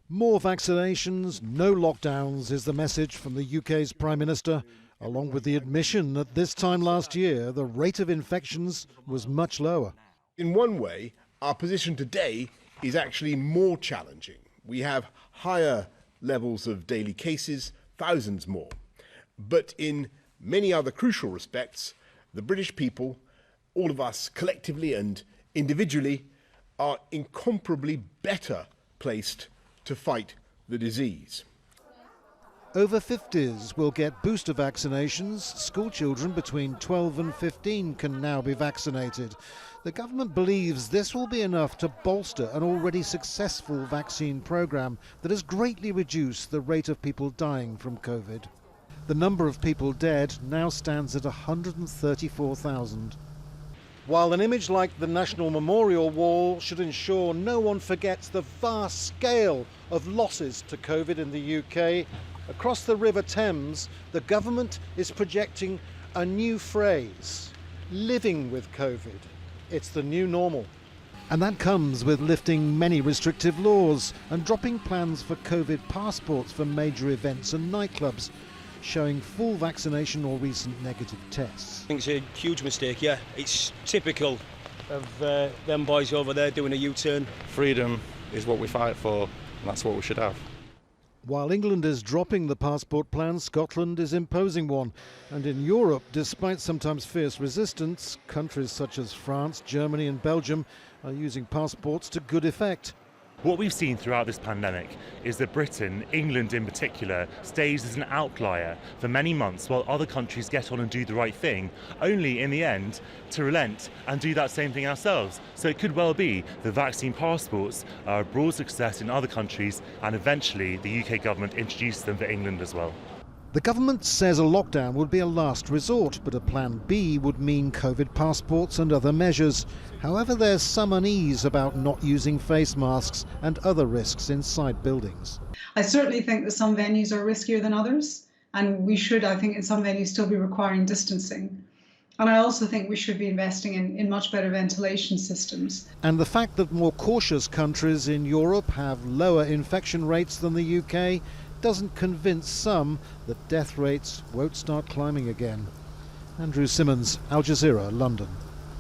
More vaccinations, no lockdowns is the message from the UK's Prime Minister, along with the admission that this time last year the rate of infections was much lower. In one way, our position today is actually more challenging. We have higher levels of daily cases, thousands more. But in many other crucial respects, the British people, all of us collectively and individually, are incomparably better placed to fight the disease. Over 50s will get booster vaccinations. School children between 12 and 15 can now be vaccinated. The government believes this will be enough to bolster an already successful vaccine programme that has greatly reduced the rate of people dying from COVID. The number of people dead now stands at 134,000. While an image like the National Memorial Wall should ensure no one forgets the vast scale of losses to COVID in the UK, across the River Thames, the government is projecting a new phrase: living with COVID. It's the new normal. And that comes with lifting many restrictive laws and dropping plans for COVID passports for major events and nightclubs, showing full vaccination or recent negative tests. I think it's a huge mistake, yeah. It's typical of them boys over there doing a U-turn. Freedom is what we fight for, and that's what we should have. While England is dropping the passport plan, Scotland is imposing one. And in Europe, despite sometimes fierce resistance, countries such as France, Germany and Belgium are using passports to good effect. What we've seen throughout this pandemic is that Britain, England in particular, stays as an outlier for many months while other countries get on and do the right thing, only in the end to relent and do that same thing ourselves. So it could well be the vaccine passports are a broad success in other countries and eventually the UK government introduces them for England as well. The government says a lockdown would be a last resort, but a plan B would mean COVID passports and other measures. However, there's some unease about not using face masks and other risks inside buildings. I certainly think that some venues are riskier than others, and we should, I think, in some venues still be requiring distancing. And I also think we should be investing in much better ventilation systems. And the fact that more cautious countries in Europe have lower infection rates than the UK doesn't convince some that death rates won't start climbing again. Andrew Simmons, Al Jazeera, London.